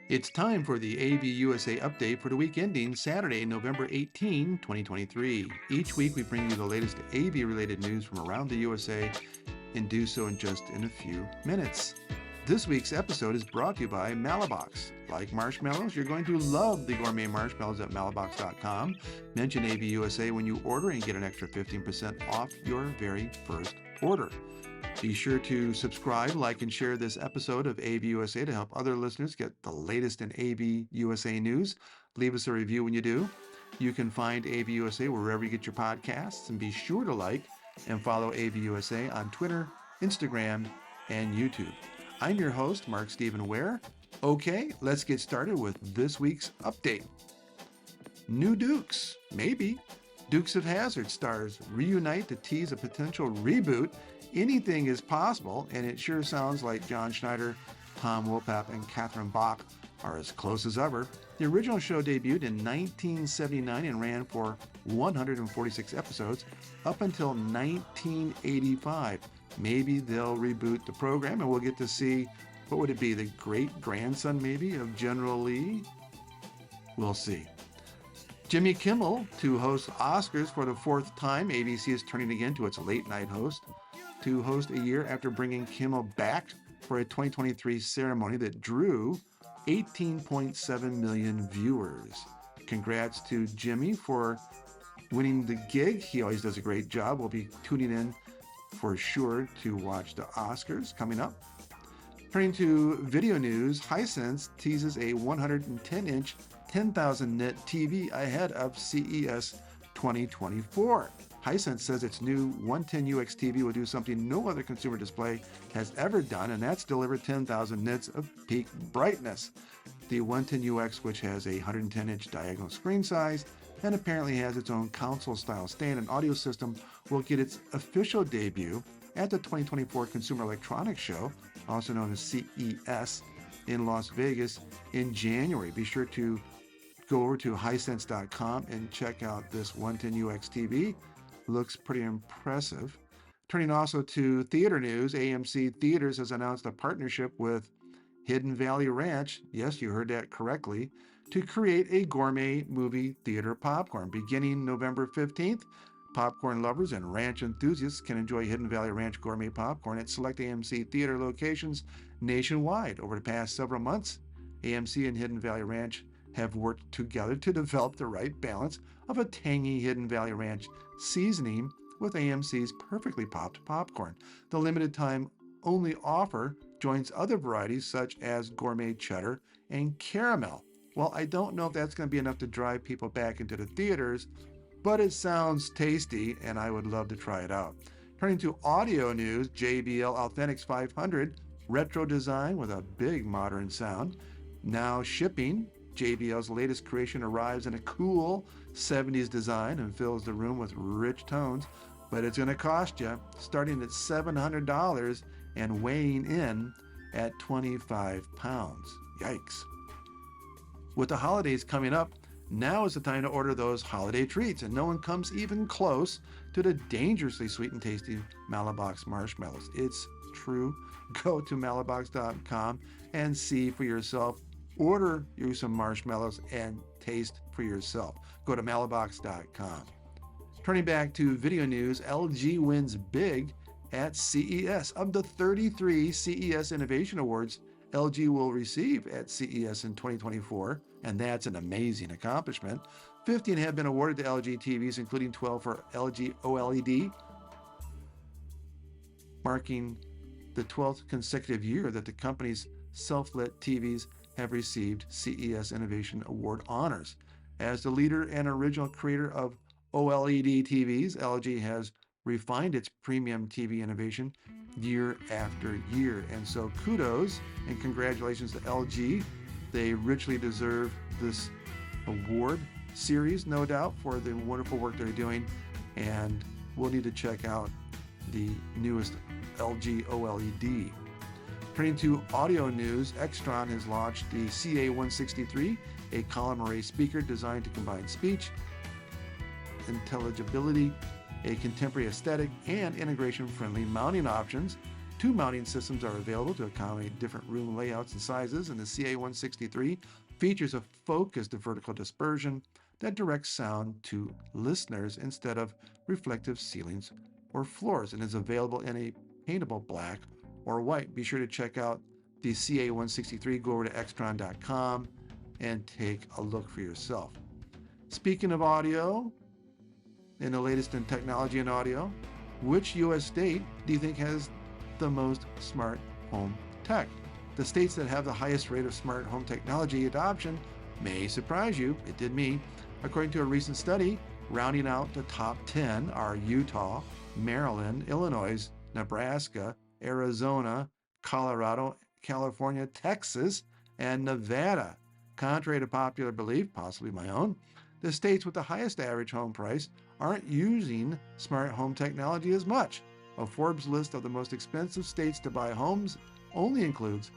It's time for the AVUSA update for the week ending Saturday, November 18, 2023. Each week we bring you the latest AV-related news from around the USA and do so in a few minutes. This week's episode is brought to you by Malabox. Like marshmallows, you're going to love the gourmet marshmallows at malabox.com. Mention AVUSA when you order and get an extra 15% off your very first order. Be sure to subscribe, like, and share this episode of AVUSA to help other listeners get the latest in AVUSA news. Leave us a review when you do. You can find AVUSA wherever you get your podcasts, and be sure to like and follow AVUSA on Twitter, Instagram, and YouTube. I'm your host, Mark Stephen Ware. Okay, let's get started with this week's update. New Dukes, maybe. Dukes of Hazzard stars reunite to tease a potential reboot. Anything is possible, and it sure sounds like John Schneider, Tom Wopat, and Catherine Bach are as close as ever. The original show debuted in 1979 and ran for 146 episodes up until 1985. Maybe they'll reboot the program and we'll get to see, what would it be, the great-grandson maybe of General Lee? We'll see. Jimmy Kimmel to host Oscars for the fourth time. ABC is turning again to its late-night host to host a year after bringing Kimmel back for a 2023 ceremony that drew 18.7 million viewers. Congrats to Jimmy for winning the gig. He always does a great job. We'll be tuning in for sure to watch the Oscars coming up. Turning to video news, Hisense teases a 110-inch 10,000 nit TV ahead of CES 2024. Hisense says its new 110UX TV will do something no other consumer display has ever done, and that's deliver 10,000 nits of peak brightness. The 110UX, which has a 110-inch diagonal screen size and apparently has its own console-style stand and audio system, will get its official debut at the 2024 Consumer Electronics Show, also known as CES, in Las Vegas in January. Be sure to go over to hisense.com and check out this 110UX TV. Looks pretty impressive. Turning also to theater news, AMC Theaters has announced a partnership with Hidden Valley Ranch, yes, you heard that correctly, to create a gourmet movie theater popcorn. Beginning November 15th, popcorn lovers and ranch enthusiasts can enjoy Hidden Valley Ranch gourmet popcorn at select AMC theater locations nationwide. Over the past several months, AMC and Hidden Valley Ranch have worked together to develop the right balance of a tangy Hidden Valley Ranch seasoning with AMC's perfectly popped popcorn. The limited time only offer joins other varieties such as gourmet cheddar and caramel. Well, I don't know if that's going to be enough to drive people back into the theaters, but it sounds tasty and I would love to try it out. Turning to audio news, JBL Authentics 500 retro design with a big modern sound. Now shipping. JBL's latest creation arrives in a cool 70s design and fills the room with rich tones, but it's going to cost you, starting at $700 and weighing in at 25 pounds. Yikes. With the holidays coming up, now is the time to order those holiday treats, and no one comes even close to the dangerously sweet and tasty Malabox marshmallows. It's true. Go to malabox.com and see for yourself. Order you some marshmallows and taste for yourself. Go to malabox.com. Turning back to video news, LG wins big at CES. Of the 33 CES Innovation Awards LG will receive at CES in 2024, and that's an amazing accomplishment. 15 have been awarded to LG TVs, including 12 for LG OLED, marking the 12th consecutive year that the company's self-lit TVs have received CES Innovation Award honors. As the leader and original creator of OLED TVs, LG has refined its premium TV innovation year after year. And so kudos and congratulations to LG. They richly deserve this award series, no doubt, for the wonderful work they're doing. And we'll need to check out the newest LG OLED. Turning to audio news, Extron has launched the CA163, a column array speaker designed to combine speech, intelligibility, a contemporary aesthetic, and integration-friendly mounting options. Two mounting systems are available to accommodate different room layouts and sizes, and the CA163 features a focused vertical dispersion that directs sound to listeners instead of reflective ceilings or floors, and is available in a paintable black or white. Be sure to check out the CA163. Go over to extron.com and take a look for yourself. Speaking of audio, in the latest in technology and audio, which U.S. state do you think has the most smart home tech? The states that have the highest rate of smart home technology adoption may surprise you. It did me. According to a recent study, rounding out the top 10 are Utah, Maryland, Illinois, Nebraska, Arizona, Colorado, California, Texas, and Nevada. Contrary to popular belief, possibly my own, the states with the highest average home price aren't using smart home technology as much. A Forbes list of the most expensive states to buy homes only includes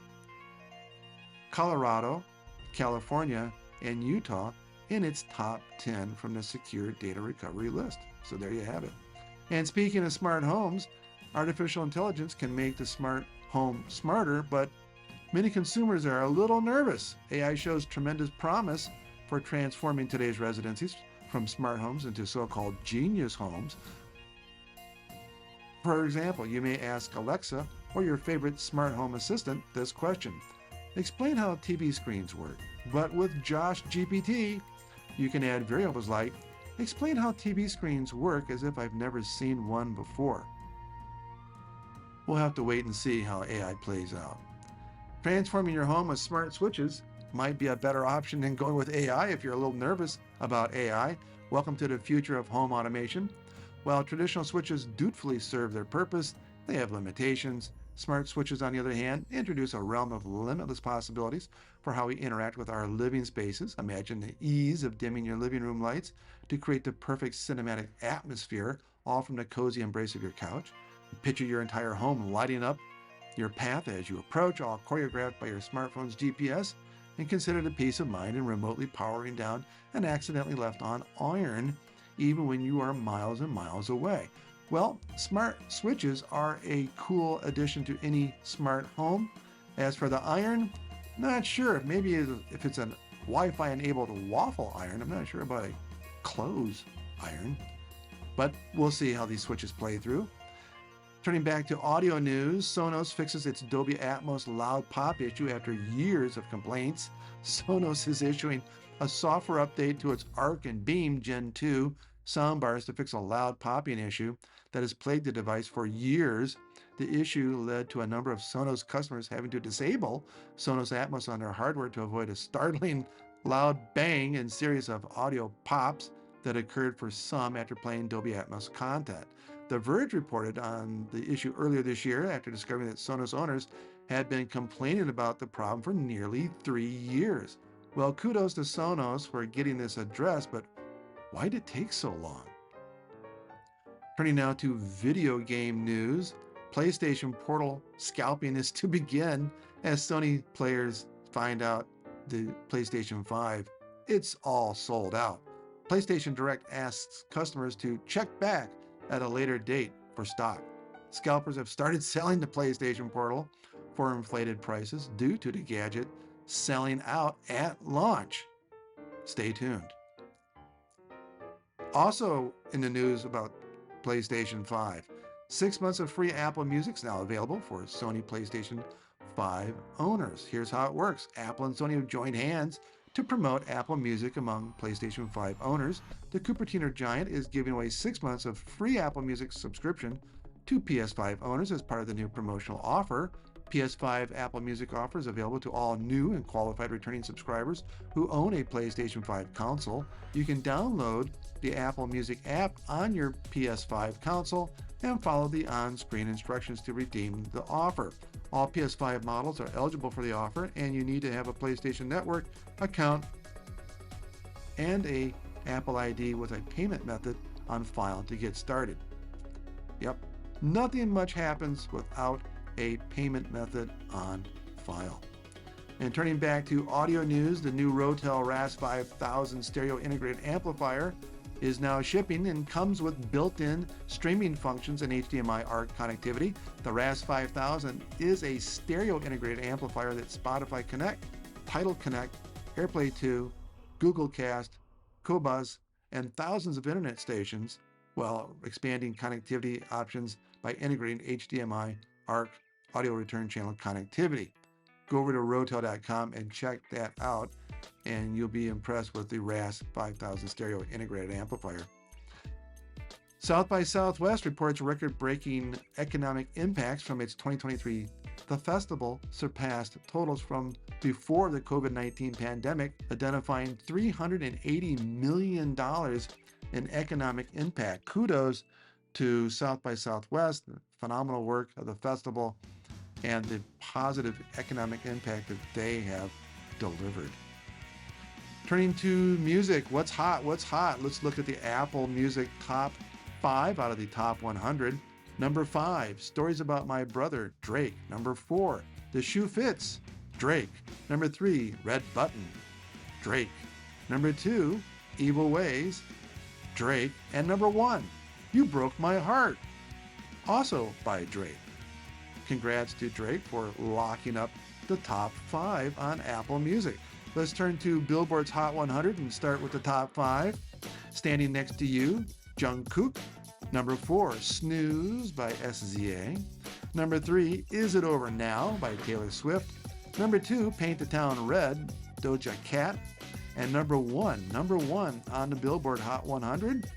Colorado, California, and Utah in its top 10 from the Secure Data Recovery list. So there you have it. And speaking of smart homes, artificial intelligence can make the smart home smarter, but many consumers are a little nervous. AI shows tremendous promise for transforming today's residences from smart homes into so-called genius homes. For example, you may ask Alexa or your favorite smart home assistant this question: explain how TV screens work. But with Josh GPT, you can add variables like, explain how TV screens work as if I've never seen one before. We'll have to wait and see how AI plays out. Transforming your home with smart switches might be a better option than going with AI if you're a little nervous about AI. Welcome to the future of home automation. While traditional switches dutifully serve their purpose, they have limitations. Smart switches, on the other hand, introduce a realm of limitless possibilities for how we interact with our living spaces. Imagine the ease of dimming your living room lights to create the perfect cinematic atmosphere, all from the cozy embrace of your couch. Picture your entire home lighting up your path as you approach, all choreographed by your smartphone's GPS, and consider the peace of mind in remotely powering down an accidentally left on iron, even when you are miles and miles away. Well, smart switches are a cool addition to any smart home. As for the iron, not sure. Maybe if it's a Wi-Fi enabled waffle iron, I'm not sure about a clothes iron, but we'll see how these switches play through. Turning back to audio news, Sonos fixes its Dolby Atmos loud pop issue after years of complaints. Sonos is issuing a software update to its Arc and Beam Gen 2 soundbars to fix a loud popping issue that has plagued the device for years. The issue led to a number of Sonos customers having to disable Sonos Atmos on their hardware to avoid a startling loud bang and series of audio pops that occurred for some after playing Dolby Atmos content. The Verge reported on the issue earlier this year after discovering that Sonos owners had been complaining about the problem for nearly 3 years. Well, kudos to Sonos for getting this addressed, but why did it take so long? Turning now to video game news, PlayStation Portal scalping is to begin as Sony players find out the PlayStation 5, it's all sold out. PlayStation Direct asks customers to check back at a later date for stock. Scalpers have started selling the PlayStation Portal for inflated prices due to the gadget selling out at launch. Stay tuned. Also in the news about PlayStation 5, 6 months of free Apple Music is now available for Sony PlayStation 5 owners. Here's how it works. Apple and Sony have joined hands to promote Apple Music among PlayStation 5 owners. The Cupertino giant is giving away 6 months of free Apple Music subscription to PS5 owners as part of the new promotional offer. PS5 Apple Music offer is available to all new and qualified returning subscribers who own a PlayStation 5 console. You can download the Apple Music app on your PS5 console and follow the on-screen instructions to redeem the offer. All PS5 models are eligible for the offer, and you need to have a PlayStation Network account and a Apple ID with a payment method on file to get started. Yep, nothing much happens without a payment method on file. And turning back to audio news, the new Rotel RAS 5000 stereo integrated amplifier is now shipping and comes with built-in streaming functions and HDMI ARC connectivity. The RAS 5000 is a stereo integrated amplifier that Spotify Connect, Tidal Connect, AirPlay 2, Google Cast, Qobuz, and thousands of internet stations, while expanding connectivity options by integrating HDMI ARC audio return channel connectivity. Go over to rotel.com and check that out, and you'll be impressed with the RAS 5000 stereo integrated amplifier. South by Southwest reports record-breaking economic impacts from its 2023. The festival surpassed totals from before the COVID-19 pandemic, identifying $380 million in economic impact. Kudos to South by Southwest, the phenomenal work of the festival, and the positive economic impact that they have delivered. Turning to music, what's hot? Let's look at the Apple Music top 5 out of the top 100. Number 5, Stories About My Brother, Drake. Number 4, The Shoe Fits, Drake. Number 3, Red Button, Drake. Number 2, Evil Ways, Drake. And number 1, You Broke My Heart, also by Drake. Congrats to Drake for locking up the top 5 on Apple Music. Let's turn to Billboard's Hot 100 and start with the top 5. Standing Next to You, Jungkook. Number 4, Snooze by SZA. Number 3, Is It Over Now by Taylor Swift. Number 2, Paint the Town Red, Doja Cat. And number one on the Billboard Hot 100,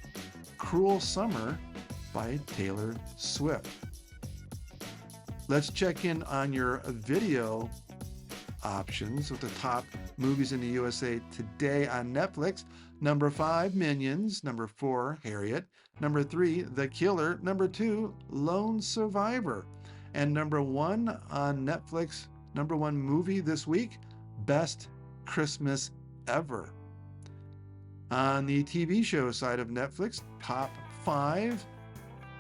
Cruel Summer by Taylor Swift. Let's check in on your video options with the top movies in the USA today on Netflix. Number 5, Minions. Number 4, Harriet. Number 3, The Killer. Number 2, Lone Survivor. And number 1 on Netflix, number 1 movie this week, Best Christmas Ever. On the TV show side of Netflix, top 5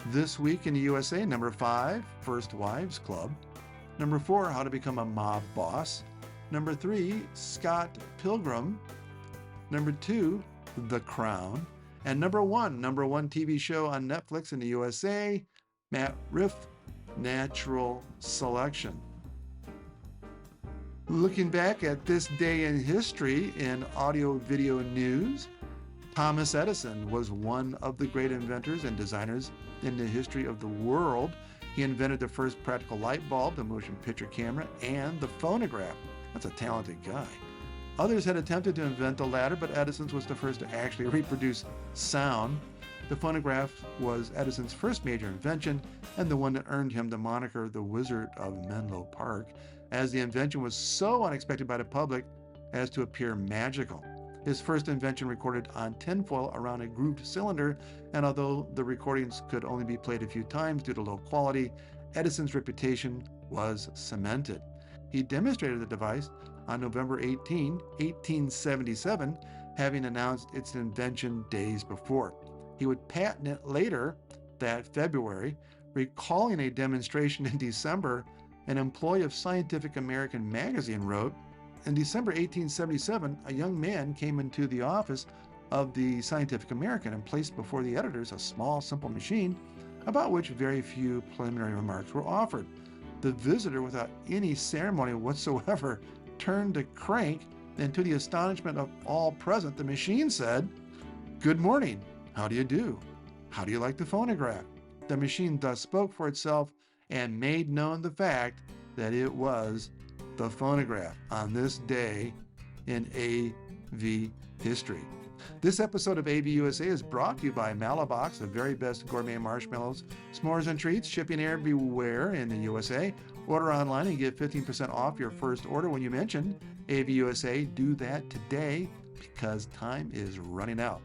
this week in the USA. Number 5, First Wives Club. Number 4, How to Become a Mob Boss. Number 3, Scott Pilgrim. Number 2, The Crown. And number 1 TV show on Netflix in the USA, Matt Riff, Natural Selection. Looking back at this day in history in audio-video news, Thomas Edison was one of the great inventors and designers in the history of the world. He invented the first practical light bulb, the motion picture camera, and the phonograph. That's a talented guy. Others had attempted to invent the latter, but Edison's was the first to actually reproduce sound. The phonograph was Edison's first major invention, and the one that earned him the moniker the Wizard of Menlo Park, as the invention was so unexpected by the public as to appear magical. His first invention recorded on tinfoil around a grooved cylinder, and although the recordings could only be played a few times due to low quality, Edison's reputation was cemented. He demonstrated the device on November 18, 1877, having announced its invention days before. He would patent it later that February. Recalling a demonstration in December, an employee of Scientific American magazine wrote, in December 1877, a young man came into the office of the Scientific American and placed before the editors a small, simple machine about which very few preliminary remarks were offered. The visitor, without any ceremony whatsoever, turned the crank, and to the astonishment of all present, the machine said, "Good morning. How do you do? How do you like the phonograph?" The machine thus spoke for itself and made known the fact that it was the phonograph on this day in AV history. This episode of AVUSA is brought to you by Malabox, the very best gourmet marshmallows, s'mores, and treats, shipping everywhere in the USA. Order online and get 15% off your first order when you mention AVUSA. Do that today because time is running out.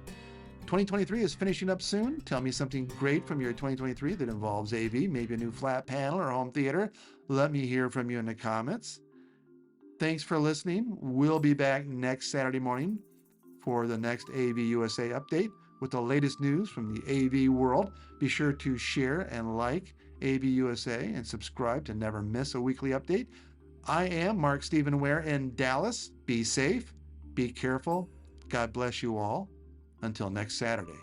2023 is finishing up soon. Tell me something great from your 2023 that involves AV, maybe a new flat panel or home theater. Let me hear from you in the comments. Thanks for listening. We'll be back next Saturday morning for the next AVUSA update with the latest news from the AV world. Be sure to share and like AVUSA and subscribe to never miss a weekly update. I am Mark Stephen Ware in Dallas. Be safe, be careful. God bless you all. Until next Saturday.